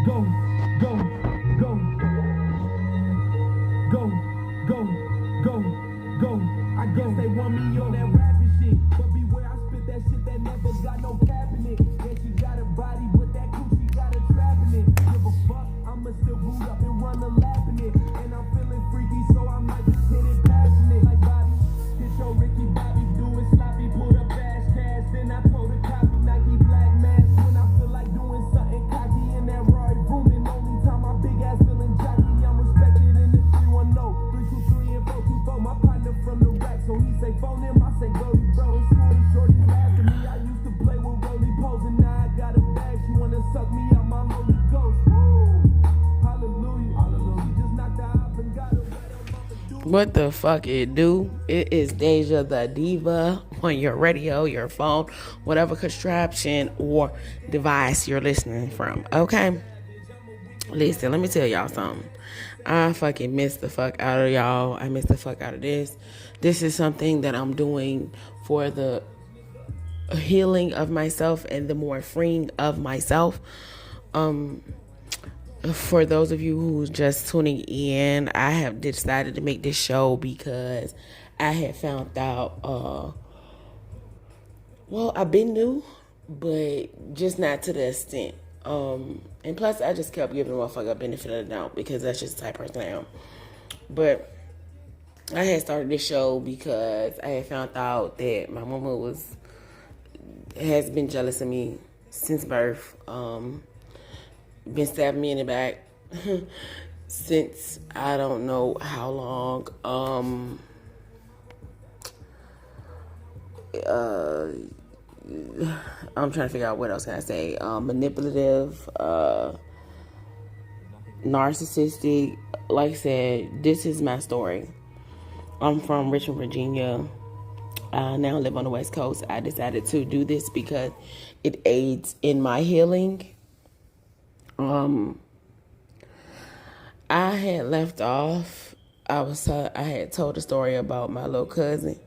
go, go, go, go, go, go, go. I guess they want me on that rapping shit, but beware I spit that shit that never got no cap in it. Yeah, she got a body, but that coochie got a trap in it. Give a fuck, I'ma still boot up and run a lap in it, and I'm feeling freaky, so I might just hit it passionate. Like Bobby, get your Ricky Bobby, do it sloppy, put up fast cash, then I throw the copy, Nike black mask. When I feel like doing something cocky in that Roy room, and only time my big ass feeling jockey, I'm respected in the 310, 323 and 424. My partner from the rack, so he say phone him, I say go you bro. In school, the shorty laughing me. I used to play with Rolly Posing, now I got a bag. She wanna suck me out my Holy Ghost. Hallelujah, hallelujah. Just knocked her out and got her right. What the fuck it do? It is Deja the Diva on your radio, your phone, whatever contraption or device you're listening from. Okay? Listen, let me tell y'all something. I fucking miss the fuck out of y'all. I miss the fuck out of this. This is something that I'm doing for the healing of myself and the more freeing of myself. For those of you who's just tuning in, I have decided to make this show because I had found out, well, I've been new, but just not to the extent. And plus, I just kept giving the motherfucker a benefit of the doubt because that's just the type of person I am. But I had started this show because I had found out that my mama has been jealous of me since birth. Been stabbing me in the back since I don't know how long. I'm trying to figure out what else can I say. Manipulative, narcissistic. Like I said, this is my story. I'm from Richmond, Virginia. I now live on the West Coast. I decided to do this because it aids in my healing. I had left off. I had told a story about my little cousin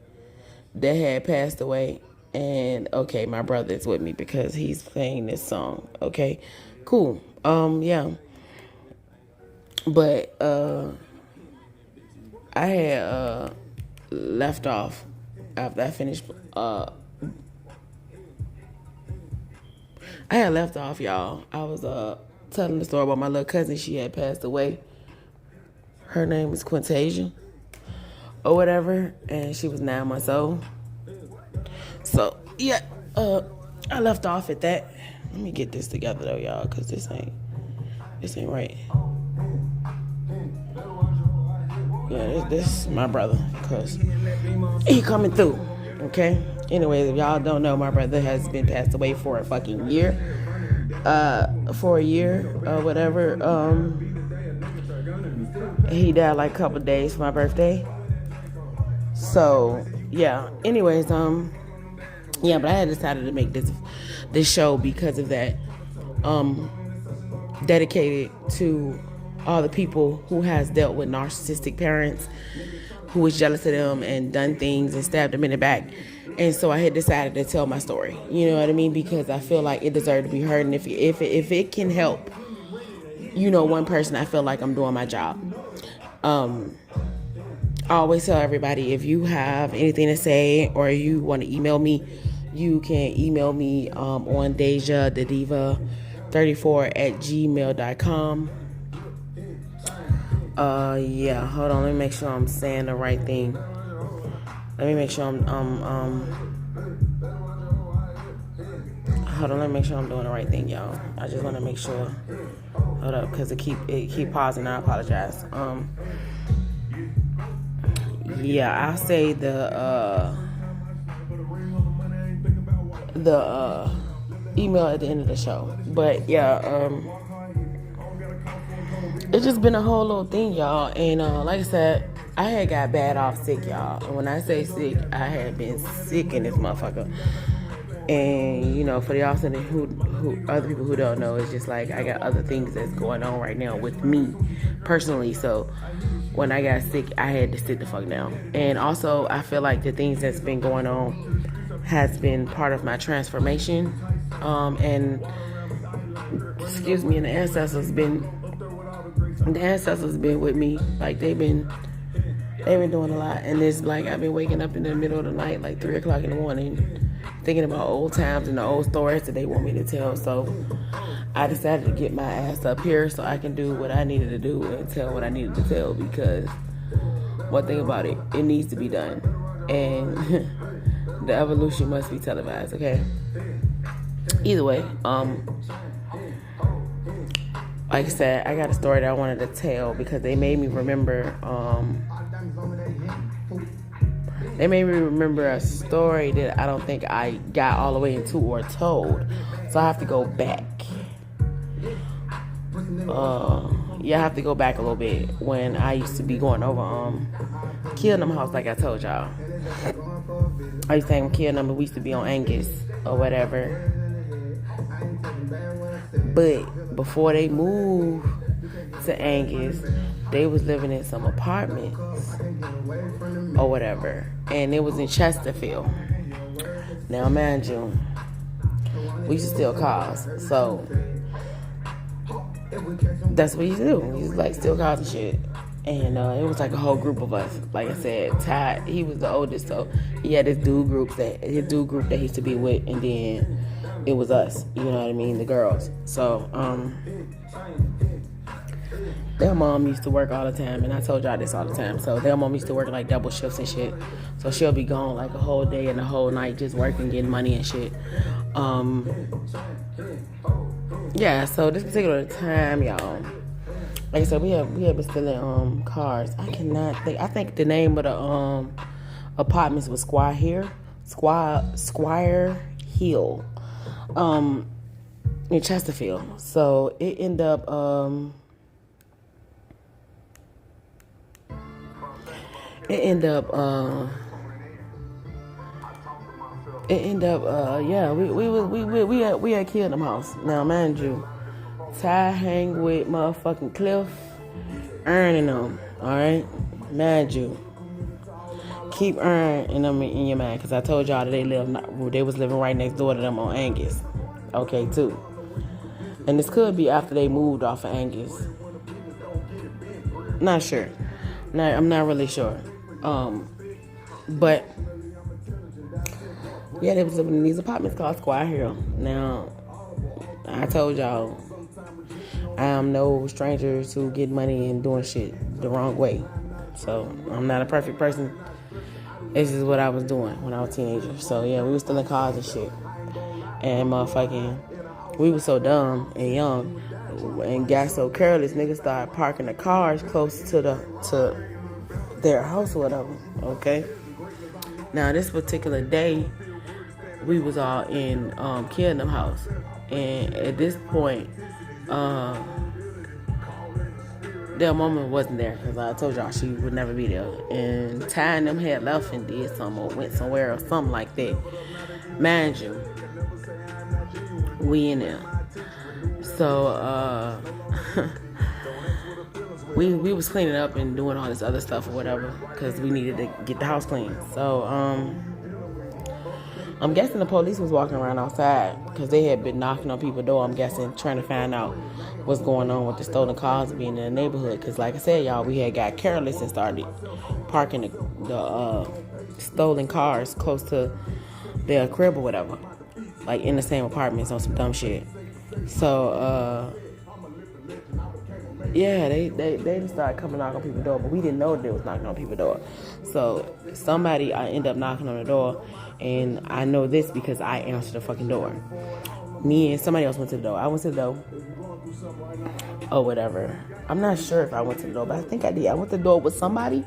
that had passed away. And okay, my brother is with me because he's playing this song. Okay, cool. Yeah. But I had left off after I finished. I had left off, y'all. I was telling the story about my little cousin. She had passed away. Her name is Quintasia or whatever, and she was 9 months old. So yeah, I left off at that. Let me get this together though, y'all, cause this ain't right. Yeah, this is my brother, cause he coming through. Okay. Anyways, if y'all don't know, my brother has been passed away for a fucking year. For a year or whatever. He died like a couple days for my birthday. So yeah. Anyways, yeah, but I had decided to make this show because of that. Dedicated to all the people who has dealt with narcissistic parents who was jealous of them and done things and stabbed them in the back. And so I had decided to tell my story. You know what I mean? Because I feel like it deserved to be heard. And if it can help, one person, I feel like I'm doing my job. I always tell everybody, if you have anything to say or you want to email me, you can email me on DejaTheDiva34@gmail.com. Yeah, hold on, let me make sure I'm saying the right thing. Let me make sure hold on, let me make sure I'm doing the right thing, y'all. I just want to make sure. Hold up, because it keep pausing. I apologize. Yeah, I'll say the email at the end of the show. But yeah, it's just been a whole little thing, y'all. And like I said, I had got bad off sick, y'all. And when I say sick, I had been sick in this motherfucker. And for the also who other people who don't know, it's just like I got other things that's going on right now with me personally. So when I got sick, I had to sit the fuck down. And also, I feel like the things that's been going on has been part of my transformation. And excuse me, and the ancestors been with me. Like they've been doing a lot, and it's like I've been waking up in the middle of the night, like 3 o'clock in the morning, thinking about old times and the old stories that they want me to tell. So I decided to get my ass up here so I can do what I needed to do and tell what I needed to tell, because one thing about it, it needs to be done, and the evolution must be televised. Okay. Either way, like I said, I got a story that I wanted to tell because they made me remember. They made me remember a story that I don't think I got all the way into or told, so I have to go back. I have to go back a little bit when I used to be going over Kingdom House, like I told y'all. I used to hang with Kingdom, we used to be on Angus or whatever. But before they moved to Angus, they was living in some apartments or whatever, and it was in Chesterfield. Now, mind you, we used to steal cars, so that's what we used to do. We used to like steal cars and shit. And it was like a whole group of us. Like I said, Ty, he was the oldest, so he had his dude group that he used to be with, and then it was us. You know what I mean, the girls. So their mom used to work all the time, and I told y'all this all the time. So their mom used to work like double shifts and shit. So she'll be gone like a whole day and a whole night just working, getting money and shit. Yeah. So this particular time, y'all. Like I said, we have been stealing cars. I cannot think. I think the name of the apartments was Squire Hill, in Chesterfield. So it ended up we had Kingdom House. Now, mind you, Ty hang with motherfucking Cliff, earning them, alright? Mind you, keep earning them in your mind, because I told y'all that they was living right next door to them on Angus, okay, too. And this could be after they moved off of Angus. Not sure. I'm not really sure. But yeah, they was living in these apartments called Squire Hill. Now, I told y'all, I am no stranger to get money and doing shit the wrong way. So I'm not a perfect person. This is what I was doing when I was a teenager. So yeah, we was stealing cars and shit. And we was so dumb and young and got so careless, niggas started parking the cars close to their house or whatever. Okay. Now this particular day, we was all in Kingdom House, and at this point, their mama wasn't there, because I told y'all she would never be there. And Ty and them had left and did something or went somewhere or something like that. Mind you, we in there. So we was cleaning up and doing all this other stuff or whatever, because we needed to get the house clean. So I'm guessing the police was walking around outside, because they had been knocking on people's door, I'm guessing, trying to find out what's going on with the stolen cars being in the neighborhood. Because like I said, y'all, we had got careless and started parking the stolen cars close to their crib or whatever, like in the same apartments on some dumb shit. So yeah, they just started coming knocking on people's door, but we didn't know they was knocking on people's door. So somebody ended up knocking on the door, and I know this because I answered the fucking door. Me and somebody else went to the door. I went to the door. Or whatever. I'm not sure if I went to the door, but I think I did. I went to the door with somebody,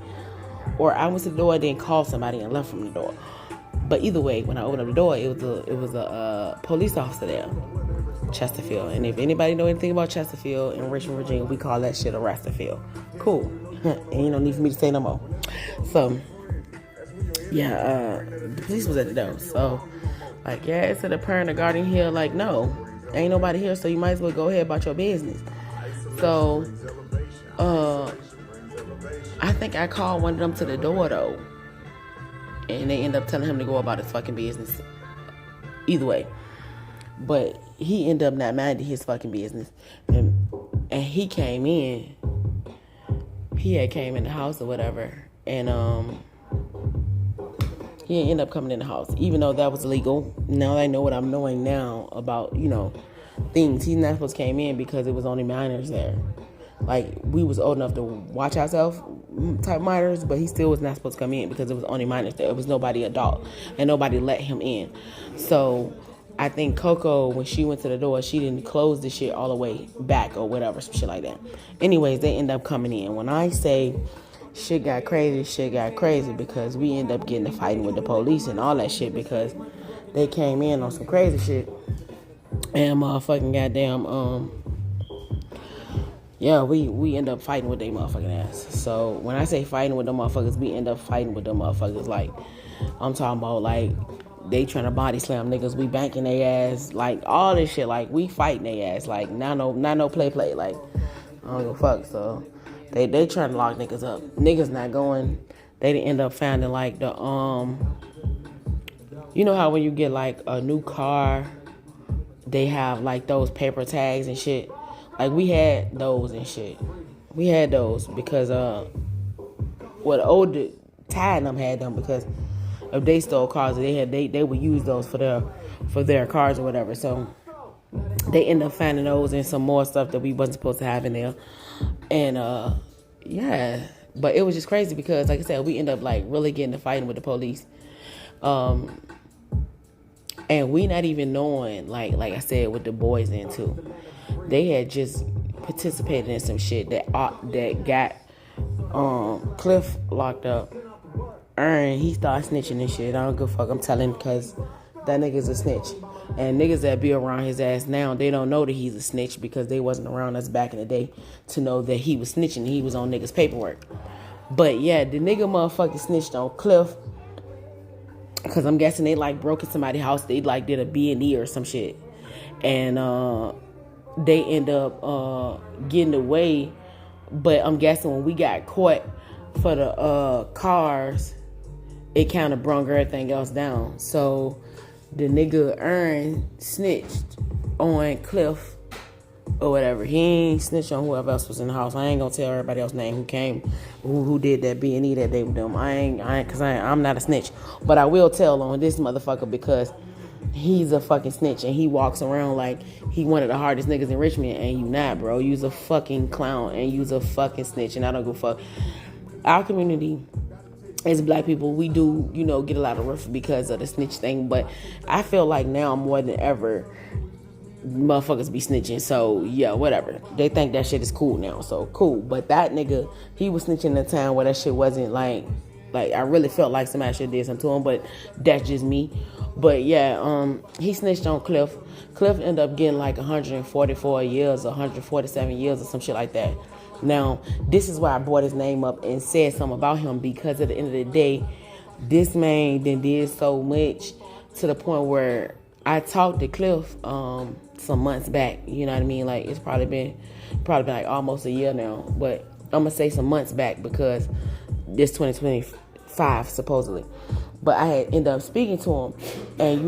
or I went to the door and then called somebody and left from the door. But either way, when I opened up the door, it was a police officer there, Chesterfield. And if anybody know anything about Chesterfield in Richmond, Virginia, we call that shit a Rasterfield. Cool. And you don't need for me to say no more. So yeah, the police was at the door. So like, yeah, instead of purring the guardian here, like, no, ain't nobody here, so you might as well go ahead about your business. So I think I called one of them to the door though, and they end up telling him to go about his fucking business. Either way, but he ended up not minding his fucking business. And he came in. He had came in the house or whatever. And he ended up coming in the house. Even though that was illegal. Now I know what I'm knowing now about, things. He's not supposed to came in because it was only minors there. Like, we was old enough to watch ourselves type minors, but he still was not supposed to come in because it was only minors there. It was nobody adult, and nobody let him in. So I think Coco, when she went to the door, she didn't close the shit all the way back or whatever, some shit like that. Anyways, they end up coming in. When I say shit got crazy because we end up getting to fighting with the police and all that shit because they came in on some crazy shit. And motherfucking goddamn, we end up fighting with they motherfucking ass. So when I say fighting with them motherfuckers, we end up fighting with them motherfuckers. Like, I'm talking about, like, they trying to body slam niggas, we banking their ass, like, all this shit, like, we fighting their ass, like, not no play, like, I don't give a fuck. So they trying to lock niggas up. Niggas not going. They end up finding, like, the, you know how when you get, like, a new car, they have, like, those paper tags and shit. Like, we had those and shit. We had those because, the older Ty and them had them because if they stole cars, they would use those for their cars or whatever. So they end up finding those and some more stuff that we wasn't supposed to have in there. And, but it was just crazy because, like I said, we end up, like, really getting to fighting with the police. And we not even knowing, like I said, what the boys into. They had just participated in some shit that got Cliff locked up. He started snitching and shit. I don't give a fuck. I'm telling him because that nigga's a snitch. And niggas that be around his ass now, they don't know that he's a snitch because they wasn't around us back in the day to know that he was snitching. He was on niggas' paperwork. But yeah, the nigga motherfucking snitched on Cliff. Because I'm guessing they, like, broke in somebody's house. They, like, did a B&E or some shit. And they end up getting away. But I'm guessing when we got caught for the cars, it kind of brung everything else down. So the nigga snitched on Cliff or whatever. He ain't snitched on whoever else was in the house. I ain't gonna tell everybody else's name who came, who did that B&E that day with them. I'm not a snitch. But I will tell on this motherfucker because he's a fucking snitch and he walks around like he one of the hardest niggas in Richmond, and you not, bro. You's a fucking clown and you's a fucking snitch, and I don't give a fuck. Our community as black people, we do, get a lot of rough because of the snitch thing, but I feel like now more than ever, motherfuckers be snitching. So yeah, whatever. They think that shit is cool now, so cool. But that nigga, he was snitching in a time where that shit wasn't like I really felt like somebody should did something to him, but that's just me. But yeah, he snitched on Cliff. Cliff ended up getting like 144 years, 147 years or some shit like that. Now, this is why I brought his name up and said something about him, because at the end of the day, this man then did so much to the point where I talked to Cliff some months back. You know what I mean? Like, it's probably been like almost a year now, but I'm gonna say some months back because this 2025 supposedly. But I had ended up speaking to him, and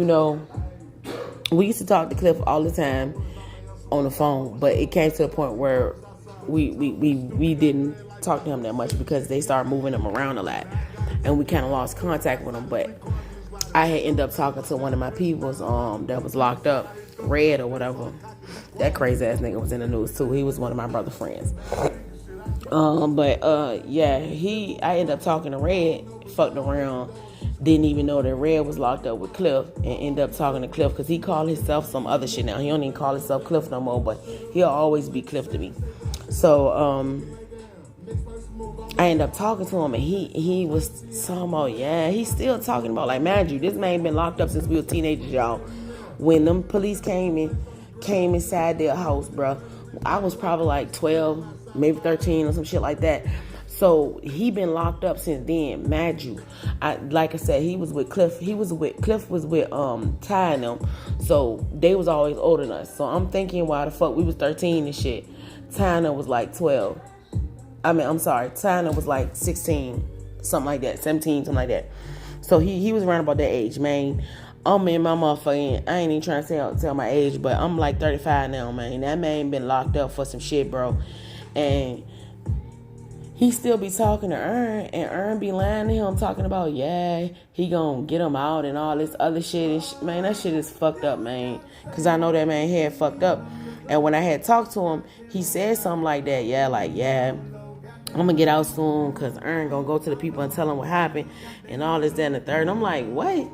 we used to talk to Cliff all the time on the phone, but it came to the point where we didn't talk to him that much because they started moving him around a lot, and we kind of lost contact with him. But I had ended up talking to one of my peoples that was locked up, Red or whatever. That crazy ass nigga was in the news too. He was one of my brother friends. I ended up talking to Red, fucked around, didn't even know that Red was locked up with Cliff, and ended up talking to Cliff because he called himself some other shit now. He don't even call himself Cliff no more, but he'll always be Cliff to me. So I ended up talking to him, and he was talking about, he's still talking about, like, mind you, this man been locked up since we were teenagers, y'all. When them police came inside their house, bro, I was probably like 12, maybe 13 or some shit like that. So he been locked up since then, mind you. Like I said, he was with Cliff. Cliff was with Ty and them. So they was always older than us. So I'm thinking, why the fuck we was 13 and shit. Ty and them was like 12. Ty and them was like 16, something like that, 17, something like that. So he was around about that age, man. I'm in my motherfucking, I ain't even trying to tell my age, but I'm like 35 now, man. That man been locked up for some shit, bro. And he still be talking to Ern, and Ern be lying to him, talking about, yeah, he gonna get him out and all this other shit. And man, that shit is fucked up, man. Because I know that man head fucked up. And when I had talked to him, he said something like that. Yeah, I'm gonna get out soon because Ern gonna go to the people and tell them what happened and all this, that, and the third. And I'm like, what?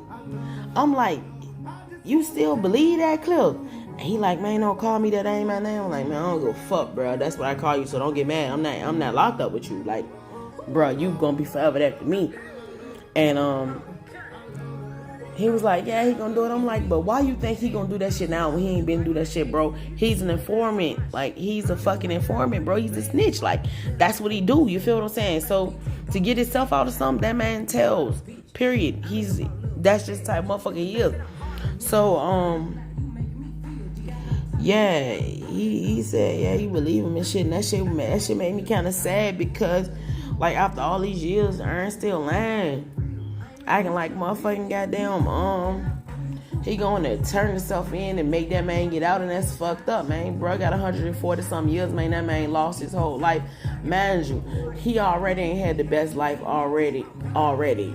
I'm like, you still believe that, Cliff? And he like, man, don't call me that ain't my name. I'm like, man, I don't give a fuck, bro. That's what I call you, so don't get mad. I'm not locked up with you. Like, bro, you gonna be forever that for me. And he was like, yeah, he gonna do it. I'm like, but why you think he gonna do that shit now when he ain't been do that shit, bro? He's an informant. Like, he's a fucking informant, bro. He's a snitch. Like, that's what he do. You feel what I'm saying? So to get himself out of something, that man tells. Period. That's just the type of motherfucker he is. So, yeah, he said, yeah, he believe him and shit. And that shit made me kind of sad because, like, after all these years, Ern's still lying. Acting like motherfucking goddamn, he going to turn himself in and make that man get out, and that's fucked up, man. Bro got 140 some years, man. That man lost his whole life. Mind you, he already ain't had the best life already.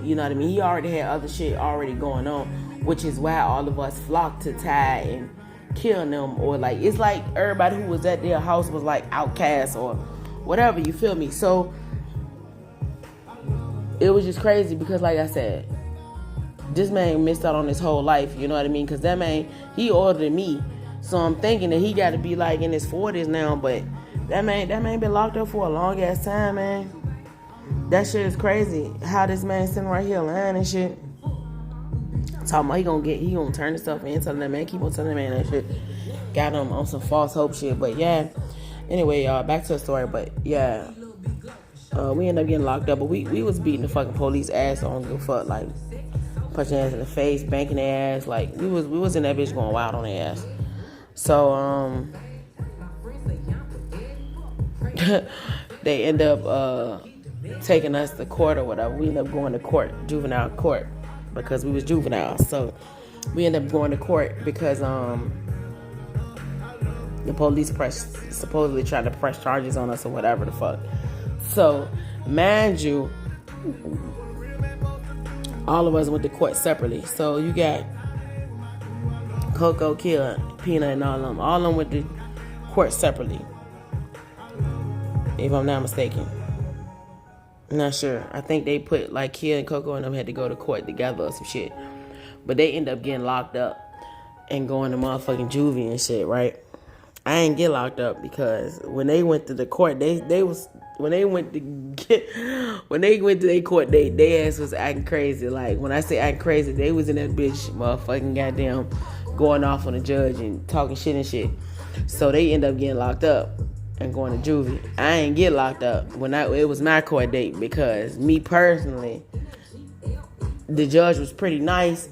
You know what I mean? He already had other shit already going on, which is why all of us flocked to Ty and kill them, or like, it's like everybody who was at their house was like outcast or whatever, you feel me? So it was just crazy because, like I said, this man missed out on his whole life, you know what I mean? Because that man, he older than me. So I'm thinking that he got to be like in his 40s now, but that man been locked up for a long ass time, man. That shit is crazy. How this man sitting right here lying and shit. Talking about he gonna turn himself in, telling that man, keep on telling that man that shit. Got him on some false hope shit, but yeah. Anyway, y'all, back to the story, but yeah. We ended up getting locked up, but we was beating the fucking police ass on the fuck, like punching ass in the face, banking their ass, like we was in that bitch going wild on their ass. So they end up taking us to court or whatever. We end up going to court, juvenile court, because we was juvenile. So we end up going to court because the police supposedly tried to press charges on us or whatever the fuck. So, mind you, all of us went to court separately. So you got Coco, Kia, Peanut, and all of them went to court separately, if I'm not mistaken. I'm not sure. I think they put, like, Kia and Coco and them had to go to court together or some shit. But they end up getting locked up and going to motherfucking juvie and shit, right? I ain't get locked up because when they went to the court, when they went to their court date, their ass was acting crazy. Like, when I say acting crazy, they was in that bitch motherfucking goddamn going off on the judge and talking shit and shit. So they end up getting locked up and going to juvie. I ain't get locked up when it was my court date because me personally, the judge was pretty nice,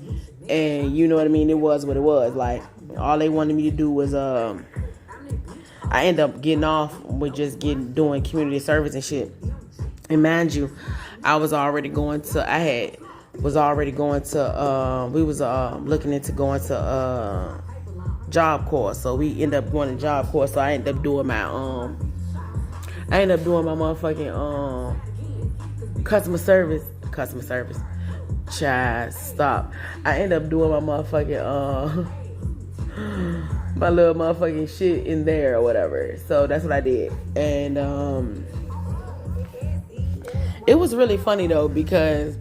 and you know what I mean, it was what it was. Like, all they wanted me to do was I ended up getting off with just doing community service and shit. And mind you, we was looking into going to Job Corps. So we ended up going to Job Corps. So I ended up doing my motherfucking customer service. Child, stop. I ended up doing my motherfucking my little motherfucking shit in there or whatever. So that's what I did. And it was really funny though, because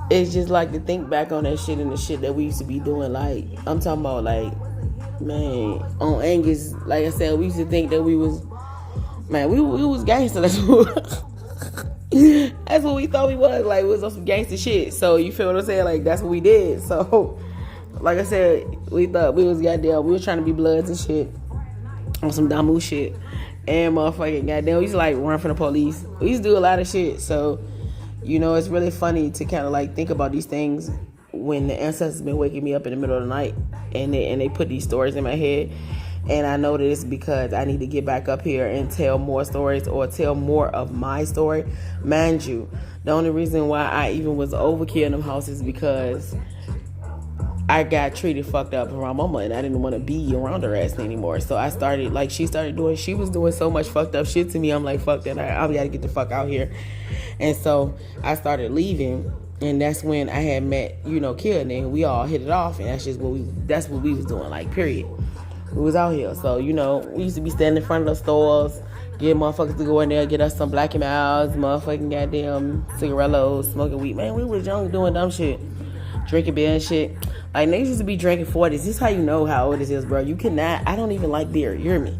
it's just like to think back on that shit and the shit that we used to be doing. Like, I'm talking about, like, man, on Angus, like I said, we used to think that we was gangster. That's what we thought we was. Like, we was on some gangster shit. So you feel what I'm saying? Like, that's what we did. So like I said, we thought we was trying to be bloods and shit on some Damu shit. And motherfucking goddamn, we used to like run from the police. We used to do a lot of shit. So, you know, it's really funny to kind of like think about these things when the ancestors been waking me up in the middle of the night and they put these stories in my head. And I know that it's because I need to get back up here and tell more stories or tell more of my story. Mind you, the only reason why I even was over killing them houses because I got treated fucked up around mama, and I didn't want to be around her ass anymore. So I started, like, she was doing so much fucked up shit to me. I'm like, fuck that, I gotta get the fuck out here. And so I started leaving, and that's when I had met, Kid, and we all hit it off, and that's what we was doing, like, period. We was out here. So, we used to be standing in front of the stores, get motherfuckers to go in there, get us some Black & Milds, motherfucking goddamn cigarillos, smoking weed. Man, we was young doing dumb shit. Drinking beer and shit. Like, niggas used to be drinking 40s. This is how you know how old this is, bro. You cannot, I don't even like beer. You hear me?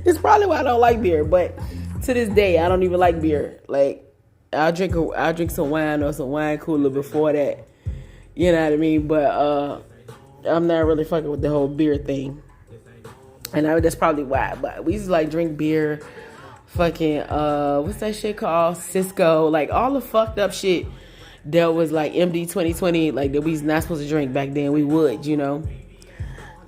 It's probably why I don't like beer. But to this day, I don't even like beer. Like, I'll drink some wine or some wine cooler before that. You know what I mean? But I'm not really fucking with the whole beer thing. And that's probably why. But we used to, like, drink beer. Fucking, what's that shit called? Cisco. Like, all the fucked up shit that was, like, MD 2020. Like, that we was not supposed to drink back then. We would,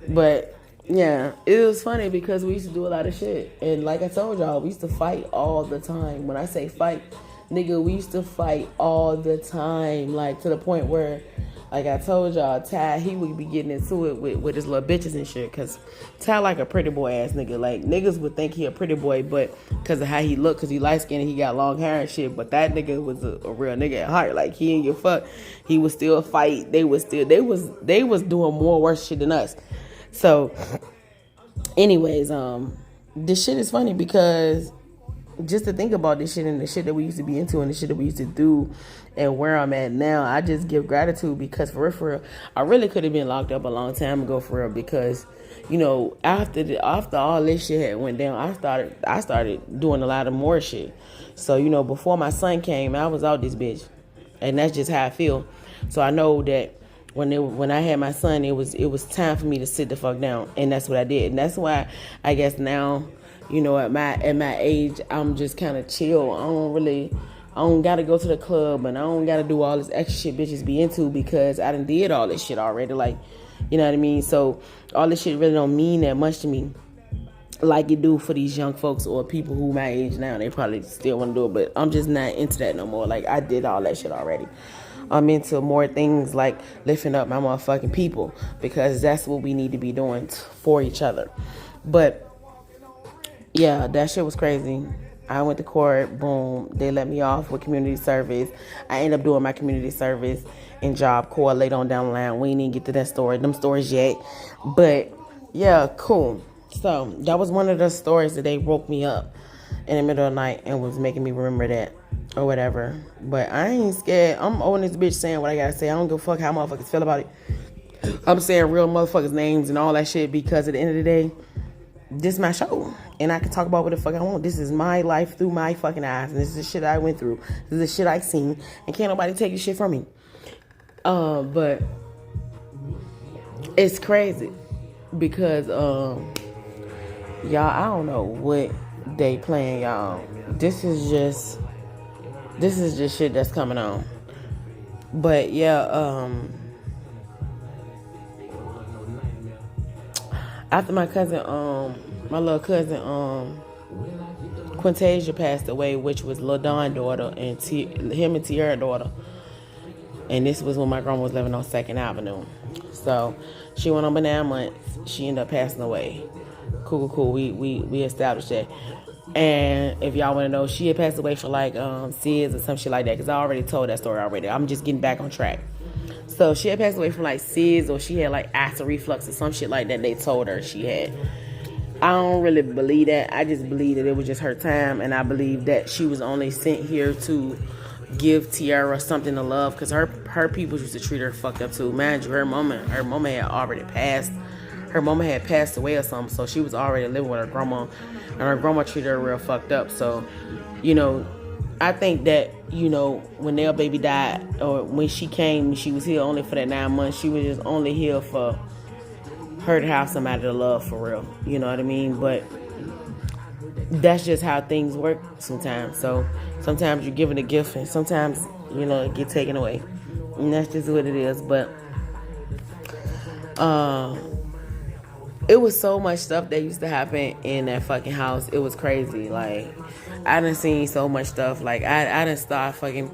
But, yeah. It was funny because we used to do a lot of shit. And like I told y'all, we used to fight all the time. When I say fight, nigga, we used to fight all the time. Like, to the point where, like I told y'all, Ty, he would be getting into it with his little bitches and shit. Because Ty like a pretty boy ass nigga. Like, niggas would think he a pretty boy, but because of how he look, because he light skinned and he got long hair and shit. But that nigga was a real nigga at heart. Like, he ain't give a fuck. He would still fight. They was doing more worse shit than us. So, anyways, this shit is funny because just to think about this shit and the shit that we used to be into and the shit that we used to do and where I'm at now, I just give gratitude because for real, I really could have been locked up a long time ago for real because, after all this shit had went down, I started doing a lot of more shit. So, before my son came, I was out this bitch. And that's just how I feel. So I know that when I had my son, it was time for me to sit the fuck down. And that's what I did. And that's why I guess now, at my age, I'm just kind of chill. I don't gotta go to the club and I don't gotta do all this extra shit bitches be into because I done did all this shit already. Like, you know what I mean? So all this shit really don't mean that much to me like it do for these young folks or people who my age now. They probably still want to do it, but I'm just not into that no more. Like, I did all that shit already. I'm into more things like lifting up my motherfucking people because that's what we need to be doing for each other. But yeah, that shit was crazy. I went to court, boom, they let me off with community service. I ended up doing my community service in Job Corps later on down the line. We didn't get to them stories yet. But yeah, cool. So that was one of the stories that they woke me up in the middle of the night and was making me remember that or whatever. But I ain't scared. I'm on this bitch saying what I gotta say. I don't give a fuck how motherfuckers feel about it. I'm saying real motherfuckers' names and all that shit because at the end of the day, this is my show. And I can talk about what the fuck I want. This is my life through my fucking eyes. And this is the shit I went through. This is the shit I seen. And can't nobody take this shit from me. But it's crazy. Because, y'all, I don't know what they playing, y'all. This is just shit that's coming on. But, yeah, after my little cousin, Quintasia passed away, which was Lil Dawn's daughter, and him and Tierra's daughter. And this was when my grandma was living on 2nd Avenue. So she went on banana months. She ended up passing away. Cool. We established that. And if y'all want to know, she had passed away for like SIDS or some shit like that. Because I already told that story already. I'm just getting back on track. So she had passed away from like SIDS, or she had like acid reflux or some shit like that they told her she had. I don't really believe that. I just believe that it was just her time, and I believe that she was only sent here to give Tiara something to love, because her people used to treat her fucked up too. Mind you, her mama had already passed. Her mama had passed away or something, so she was already living with her grandma, and her grandma treated her real fucked up. So, I think that, when their baby died, or when she came, she was here only for that 9 months. She was just only here for her to have somebody to love for real. You know what I mean? But that's just how things work sometimes. So sometimes you're given a gift, and sometimes, it get taken away. And that's just what it is. But it was so much stuff that used to happen in that fucking house. It was crazy. Like, I done seen so much stuff. Like, I done start fucking...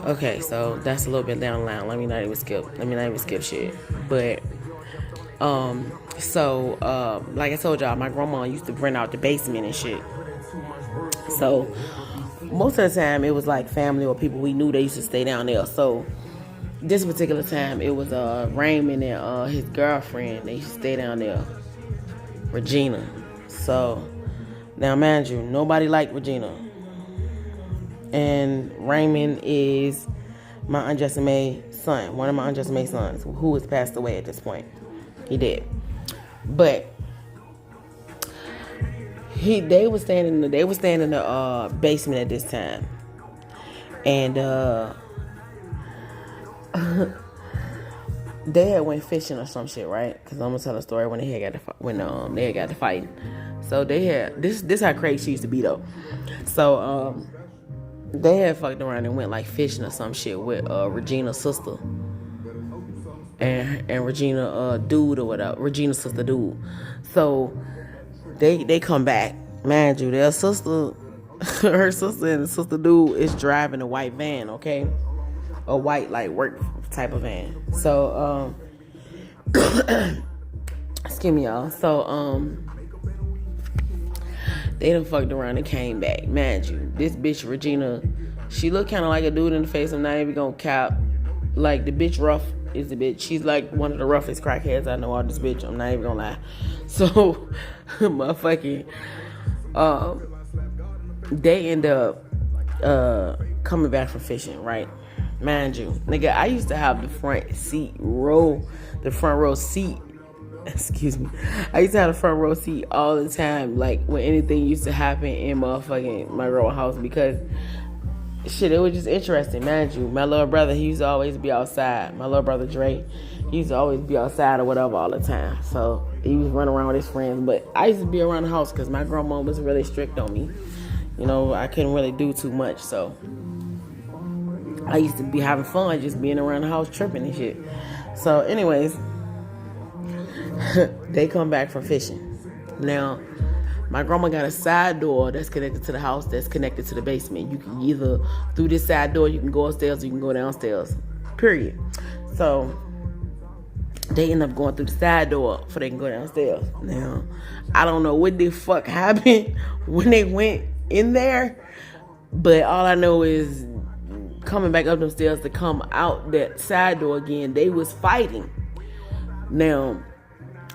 Okay, so that's a little bit down the line. Let me not even skip shit. But like I told y'all, my grandma used to rent out the basement and shit. So most of the time it was like family or people we knew, they used to stay down there. So this particular time it was Raymond and his girlfriend. They used to stay down there, Regina. So now mind you, nobody liked Regina. And Raymond is my Aunt Jessie Mae's son, one of my Aunt Jessie Mae's sons, who has passed away at this point. He did. But they were staying in the basement at this time. And they had went fishing or some shit, right? Because I'm gonna tell a story when they had got to fighting. So they had this how crazy she used to be though. So they had fucked around and went like fishing or some shit with Regina's sister and Regina dude or whatever, Regina's sister dude. So they come back, mind you, their sister, her sister and the sister dude is driving a white van, okay, a white like work type of van. So excuse me, y'all. So they done fucked around and came back. Mind you, this bitch Regina, she look kind of like a dude in the face. I'm not even gonna cap. Like, the bitch rough is the bitch. She's like one of the roughest crackheads I know on this bitch. I'm not even gonna lie. So, motherfucking, they end up coming back from fishing, right? Mind you, nigga, I used to have the front row seat. Excuse me. I used to have the front row seat all the time, like when anything used to happen in motherfucking my girl house, because shit, it was just interesting. Mind you, my little brother, he used to always be outside. My little brother Dre, he used to always be outside or whatever all the time. So he was running around with his friends. But I used to be around the house because my grandma was really strict on me. You know, I couldn't really do too much. So I used to be having fun just being around the house tripping and shit. So anyways, they come back from fishing. Now, my grandma got a side door that's connected to the house that's connected to the basement. You can either, through this side door, you can go upstairs or you can go downstairs. Period. So they end up going through the side door before they can go downstairs. Now, I don't know what the fuck happened when they went in there, but all I know is coming back up them stairs to come out that side door again, they was fighting. Now,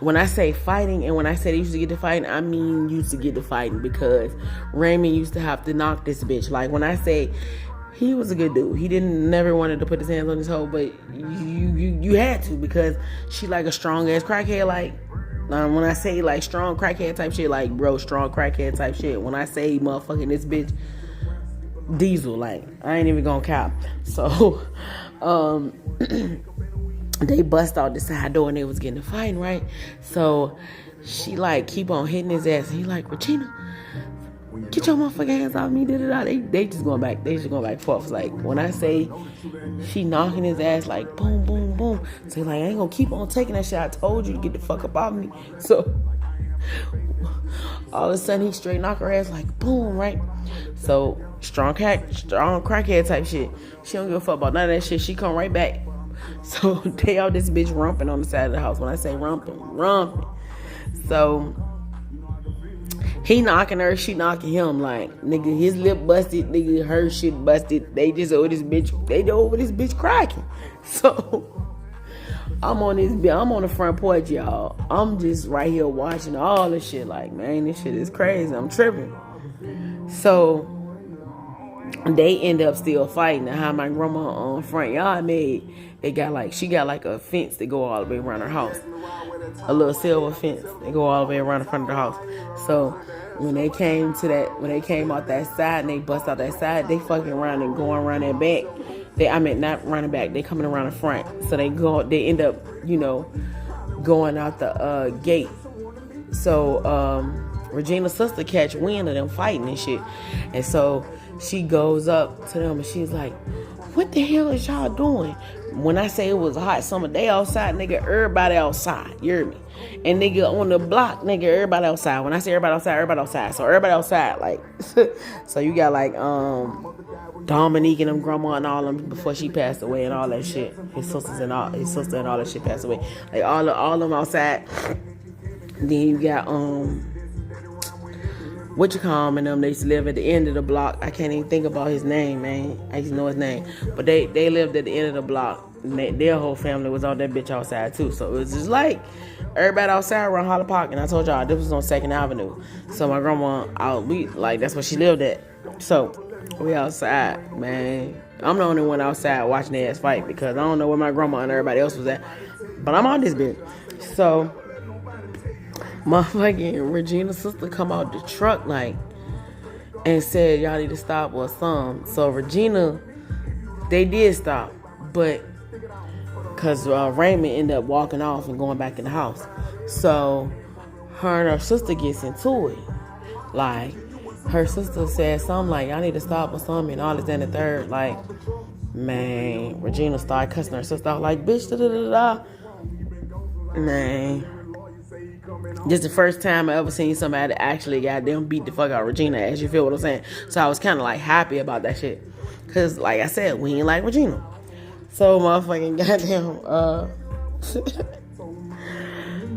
when I say fighting and when I say they used to get to fighting, I mean used to get to fighting, because Raymond used to have to knock this bitch. Like, when I say he was a good dude, he never wanted to put his hands on his hoe, but you had to, because she like a strong ass crackhead. Like, when I say like strong crackhead type shit, like, bro, strong crackhead type shit. When I say motherfucking this bitch Diesel, like, I ain't even gonna cap. So they bust out the side door and they was getting to fighting, right? So she like keep on hitting his ass. And he like, Regina, get your motherfucking hands off me. They just going back. They just going back and forth. Like, when I say she knocking his ass like boom, boom, boom. So he like, I ain't gonna keep on taking that shit. I told you to get the fuck up off me. So all of a sudden he straight knock her ass like boom, right? So strong crackhead type shit. She don't give a fuck about none of that shit. She come right back. So they all this bitch romping on the side of the house. When I say romping. So he knocking her, she knocking him. Like, nigga, his lip busted, nigga, her shit busted. They over this bitch cracking. So I'm on the front porch, y'all. I'm just right here watching all this shit. Like, man, this shit is crazy. I'm tripping. So they end up still fighting. Now, how my grandma on front yard made, she got like a fence that go all the way around her house. A little silver fence that go all the way around the front of the house. So when they came out that side and they bust out that side, they fucking around and going around that back. Not running back, they coming around the front. So they end up, going out the gate. So Regina's sister catch wind of them fighting and shit. And so she goes up to them and she's like, what the hell is y'all doing? When I say it was a hot summer day outside, nigga, everybody outside. You hear me? And nigga, on the block, nigga, everybody outside. When I say everybody outside. So everybody outside, like, so you got like, Dominique and them grandma and all them before she passed away and all that shit. His sister and all that shit passed away. Like all them outside. Then you got what you call him and them. They used to live at the end of the block. I can't even think about his name, man. I used to know his name, but they lived at the end of the block. And their whole family was on that bitch outside too. So it was just like everybody outside around Holland Park. And I told y'all this was on 2nd Avenue. So my grandma, that's where she lived at. So we outside, man. I'm the only one outside watching their ass fight because I don't know where my grandma and everybody else was at. But I'm on this bitch. So motherfucking Regina's sister come out the truck like and said y'all need to stop or something. So Regina, they did stop, but because Raymond ended up walking off and going back in the house. So her and her sister gets into it. Like her sister said something like y'all need to stop or something and all this and the third. Like, man, Regina started cussing her sister out like bitch da da da da. Man, this is the first time I ever seen somebody actually goddamn beat the fuck out of Regina ass. You feel what I'm saying? So I was kind of like happy about that shit. Cause like I said, we ain't like Regina. So motherfucking goddamn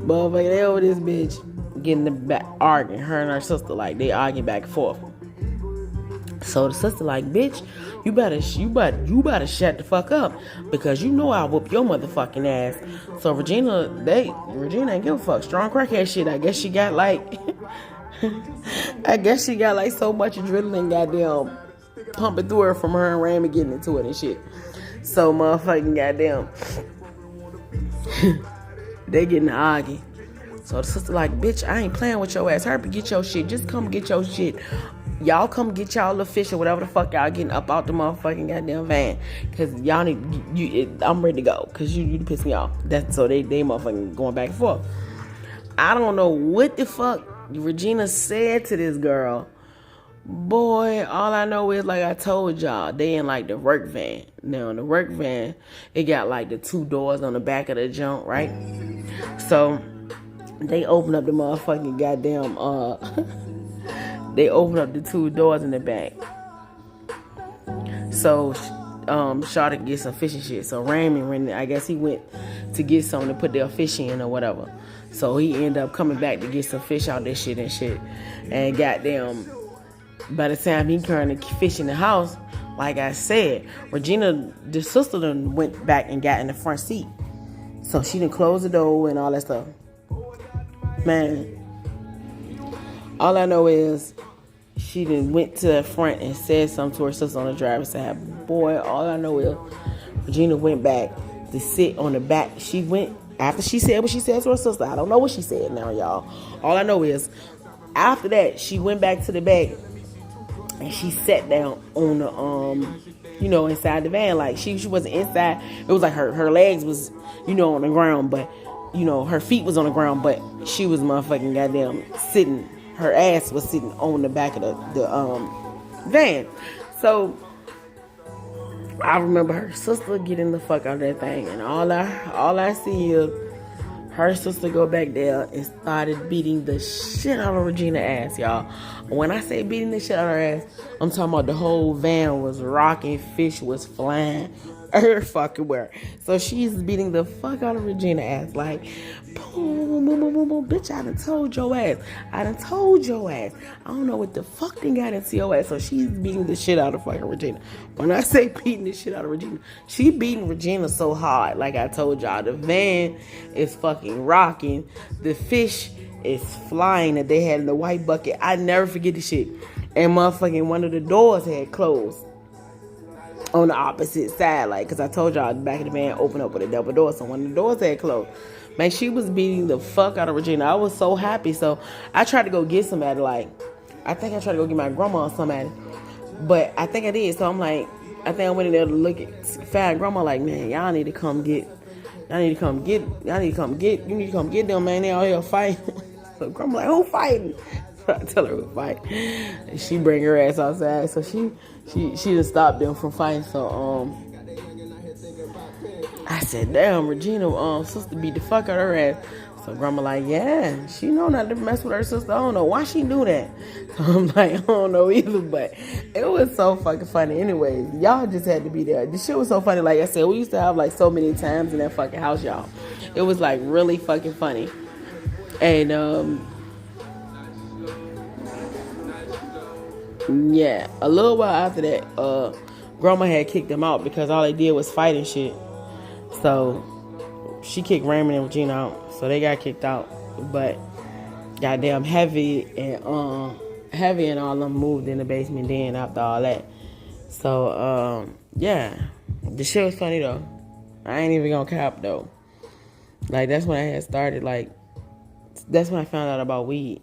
motherfucking they over this bitch getting the back arguing. Her and her sister like they arguing back and forth. So the sister like, bitch, you better shut the fuck up because you know I'll whoop your motherfucking ass. So Regina ain't give a fuck. Strong crackhead shit. I guess she got like so much adrenaline goddamn pumping through her from her and Raymond getting into it and shit. So motherfucking goddamn they getting arguing. So the sister like, bitch, I ain't playing with your ass. Hurry, get your shit. Just come get your shit. Y'all come get y'all little fish or whatever the fuck y'all getting up out the motherfucking goddamn van. Cause y'all need, I'm ready to go. Cause you piss me off. So they motherfucking going back and forth. I don't know what the fuck Regina said to this girl. Boy, all I know is like I told y'all, they in like the work van. Now in the work van, it got like the 2 doors on the back of the junk, right? So they open up the motherfucking goddamn they open up the 2 doors in the back. So Shawty get some fish and shit. So Raymond, I guess he went to get something to put their fish in or whatever. So he ended up coming back to get some fish out this shit and shit. And goddamn, by the time he turned to fish in the house, like I said, Regina, the sister done went back and got in the front seat. So she done closed the door and all that stuff. Man, all I know is she done went to the front and said something to her sister on the driver's side. Boy, all I know is Regina went back to sit on the back. She went, after she said what she said to her sister, I don't know what she said now, y'all. All I know is after that, she went back to the back and she sat down on the, inside the van. Like, she wasn't inside. It was like her legs was, on the ground, but, her feet was on the ground, but she was motherfucking goddamn sitting. Her ass was sitting on the back of the van. So I remember her sister getting the fuck out of that thing, and all I see is her sister go back there and started beating the shit out of Regina ass, y'all. When I say beating the shit out of her ass, I'm talking about the whole van was rocking, fish was flying, fucking where. So she's beating the fuck out of Regina ass, like, boom, boom, boom, boom, boom, bitch, I done told your ass. I don't know what the fuck they got into your ass. So she's beating the shit out of fucking Regina. When I say beating the shit out of Regina, she beating Regina so hard, like I told y'all. The van is fucking rocking. The fish is flying that they had in the white bucket. I never forget the shit. And motherfucking one of the doors had closed on the opposite side, like, because I told y'all the back of the van opened up with a double door, so one of the doors had closed. Man, she was beating the fuck out of Regina. I was so happy. So I tried to go get somebody, like, I think I tried to go get my grandma or somebody, but I think I did. So I'm like, I think I went in there to look at fat grandma, like, man, you need to come get them, man. They all here fighting. So grandma like, who fighting? I tell her who fight. And she bring her ass outside. So she just stopped them from fighting. So I said, damn, Regina sister beat the fuck out of her ass. So grandma like, yeah, she know not to mess with her sister. I don't know why she knew that. So I'm like, I don't know either, but it was so fucking funny. Anyways, y'all just had to be there. This shit was so funny. Like I said, we used to have like so many times in that fucking house, y'all. It was like really fucking funny. And yeah, a little while after that, grandma had kicked them out because all they did was fight and shit. So she kicked Raymond and Regina out, so they got kicked out. But goddamn Heavy and all them moved in the basement then after all that. So yeah, the shit was funny though. I ain't even gonna cap though. Like that's when I had started. Like that's when I found out about weed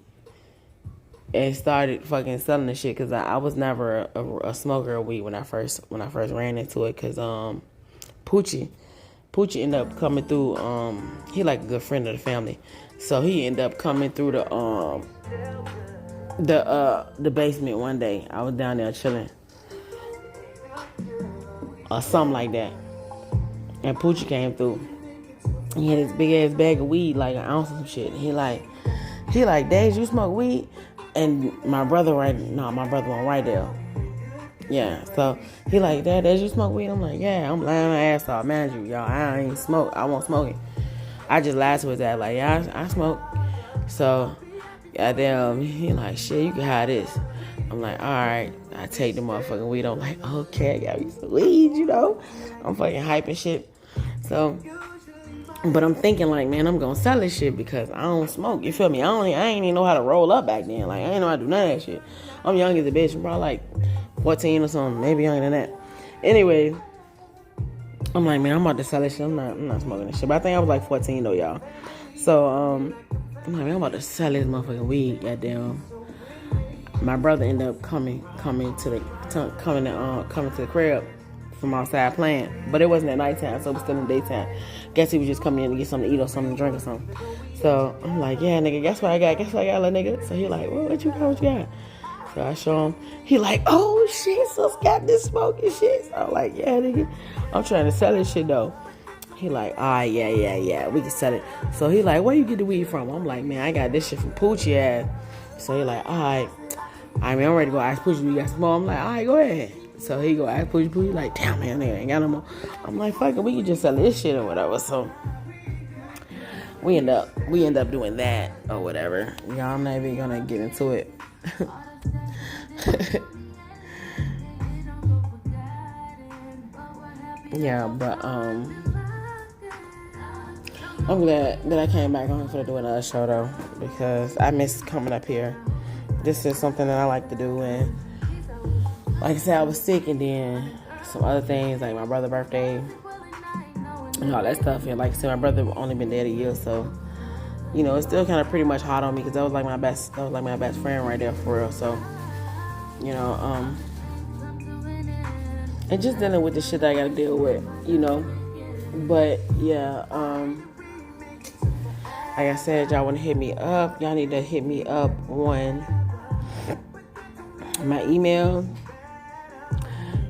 and started fucking selling the shit. Cause I was never a smoker of weed when I first ran into it. Cause Poochie ended up coming through. He like a good friend of the family, so he ended up coming through the basement one day. I was down there chilling or something like that, and Poochie came through. He had this big ass bag of weed, like an ounce of some shit. He like, Dad, you smoke weed? And my brother wasn't right there. Yeah, so he like, Dad, you smoke weed? I'm like, yeah, I'm lying my ass off, man, y'all. I ain't smoke. I won't smoke it. I just lied to his dad, like, yeah, I smoke. So, goddamn, he like, shit, you can have this. I'm like, all right. I take the motherfucking weed. I'm like, okay, I got me some weed, you know. I'm fucking hyping shit. So, but I'm thinking like, man, I'm gonna sell this shit because I don't smoke. You feel me? I ain't even know how to roll up back then. Like, I ain't know how to do none of that shit. I'm young as a bitch. I'm probably like 14 or something, maybe younger than that. Anyway, I'm like, man, I'm about to sell this shit. I'm not smoking this shit. But I think I was like 14 though, y'all. So, I'm like, man, I'm about to sell this motherfucking weed. Goddamn. My brother ended up coming to the crib from outside playing, but it wasn't at nighttime, so it was still in the daytime. Guess he was just coming in to get something to eat or something to drink or something. So I'm like, yeah, nigga, guess what I got, little nigga. So he like, well, what you got? So I show him. He like, oh shit, sis got this smoking shit. So I'm like, yeah, nigga, I'm trying to sell this shit though. He like, yeah, we can sell it. So he like, where you get the weed from? I'm like, man, I got this shit from Poochie ass. So he like, alright, I'm ready to go ask Poochie, you got some more? I'm like, alright, go ahead. So he go ask Poochie, like, damn, man, nigga ain't got no more. I'm like, fuck it, we can just sell this shit or whatever. So we end up doing that or whatever. Y'all, I'm not even gonna get into it. Yeah, but I'm glad that I came back on for to do another show though, because I miss coming up here. This is something that I like to do, and like I said, I was sick, and then some other things like my brother's birthday and all that stuff. And like I said, my brother only been dead a year, so you know it's still kind of pretty much hot on me because that was like my best friend right there for real. So you know, and just dealing with the shit that I gotta deal with, you know. But yeah, like I said, y'all want to hit me up. Y'all need to hit me up on my email.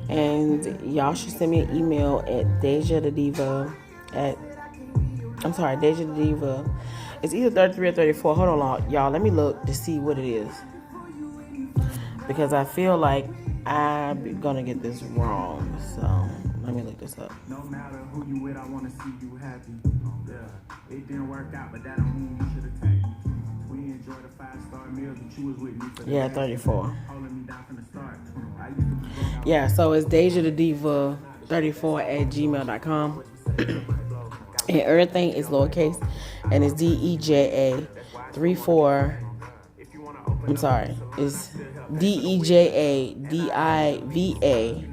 And y'all should send me an email at Deja the Diva. It's either 33 or 34. Hold on, y'all. Let me look to see what it is. Because I feel like I'm going to get this wrong. So, let me look this up. No matter who you with, I want to see you happy. Yeah, it didn't work out, but that don't mean you should attack me. We enjoyed a 5-star meal, but you was with me for the 34. Holding me down from the start. Yeah, so it's Deja the Diva 34 at gmail.com. And everything is lowercase, and it's DEJA 34. I'm sorry, it's DEJA DIVA.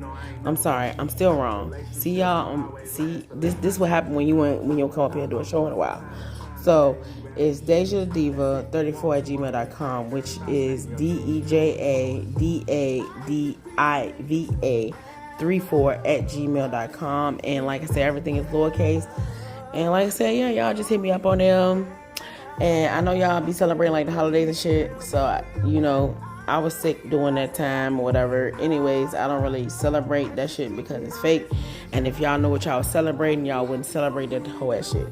I'm sorry, I'm still wrong. See y'all. See this what happened when you come up here and do a show in a while. So it's Deja Diva 34 at gmail.com, which is DEJA DADIVA 34 at gmail.com. And like I said, everything is lowercase. And like I said, yeah, y'all just hit me up on them. And I know y'all be celebrating like the holidays and shit. So, you know, I was sick during that time or whatever. Anyways, I don't really celebrate that shit because it's fake. And if y'all know what y'all was celebrating, y'all wouldn't celebrate that whole ass shit.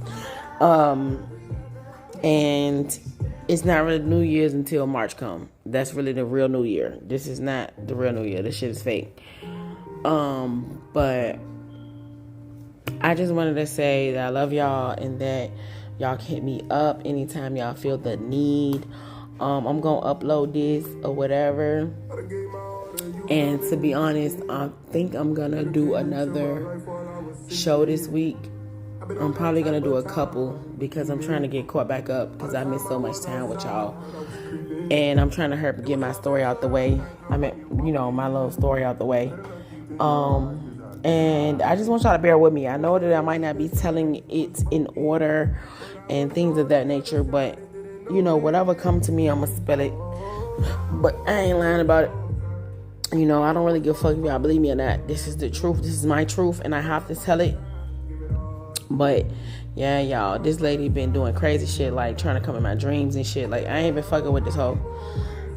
And it's not really New Year's until March come. That's really the real New Year. This is not the real New Year. This shit is fake. But I just wanted to say that I love y'all and that y'all can hit me up anytime y'all feel the need. I'm gonna upload this or whatever. And to be honest, I think I'm gonna do another show this week. I'm probably gonna do a couple because I'm trying to get caught back up because I missed so much time with y'all. And I'm trying to hurry get my story out the way. My little story out the way. And I just want y'all to bear with me. I know that I might not be telling it in order and things of that nature, but whatever come to me, I'm gonna spell it. But I ain't lying about it. I don't really give a fuck if y'all believe me or not. This is the truth. This is my truth, and I have to tell it. But yeah, y'all, this lady been doing crazy shit, like trying to come in my dreams and shit. Like, I ain't been fucking with this hoe,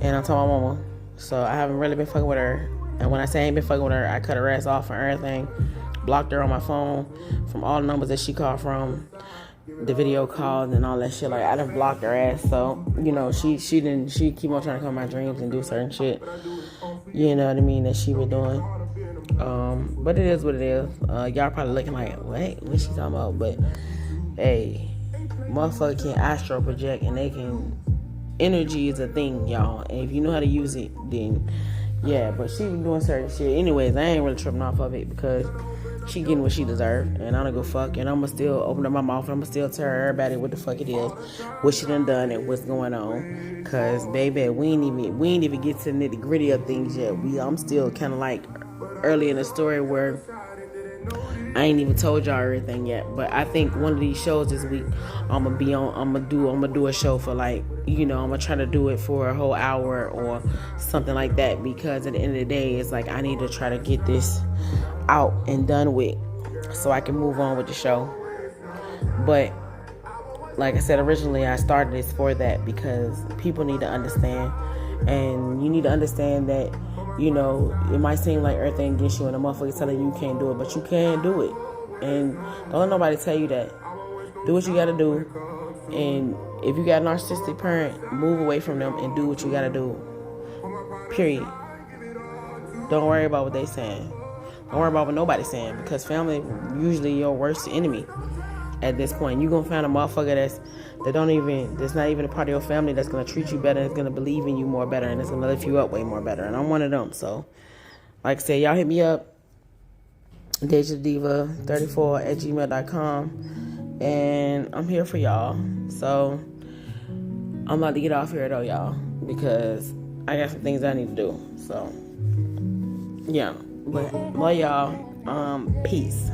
and I told my mama, so I haven't really been fucking with her. And when I say I ain't been fucking with her, I cut her ass off and everything, blocked her on my phone from all the numbers that she called from, the video calls and all that shit. Like, I done blocked her ass. So she keep on trying to come in my dreams and do certain shit, you know what I mean, that she been doing. But it is what it is. Y'all probably looking like, what she talking about? But hey, motherfucker can astral project, and they can. Energy is a thing, y'all. And if you know how to use it, then yeah. But she been doing certain shit. Anyways, I ain't really tripping off of it because she getting what she deserved, and I don't go fuck. And I'ma still open up my mouth, and I'ma still tell everybody what the fuck it is, what she done and what's going on. Cause baby, we ain't even get to the nitty gritty of things yet. I'm still kind of like early in the story where I ain't even told y'all everything yet. But I think one of these shows this week, I'm gonna do a show for like, I'm gonna try to do it for a whole hour or something like that, because at the end of the day, it's like I need to try to get this out and done with so I can move on with the show. But like I said originally, I started this for that because people need to understand, and you need to understand that it might seem like everything against you and a motherfucker telling you can't do it, but you can do it. And don't let nobody tell you that. Do what you gotta do. And if you got a narcissistic parent, move away from them and do what you gotta do. Period. Don't worry about what they saying. Don't worry about what nobody's saying, because family usually your worst enemy at this point. You're gonna find a motherfucker that's not even a part of your family that's gonna treat you better, that's gonna believe in you more better, and that's gonna lift you up way more better. And I'm one of them. So like I said, y'all hit me up, DejaDiva34@gmail.com, and I'm here for y'all. So I'm about to get off here though, y'all, because I got some things I need to do. So yeah, but love y'all. Peace.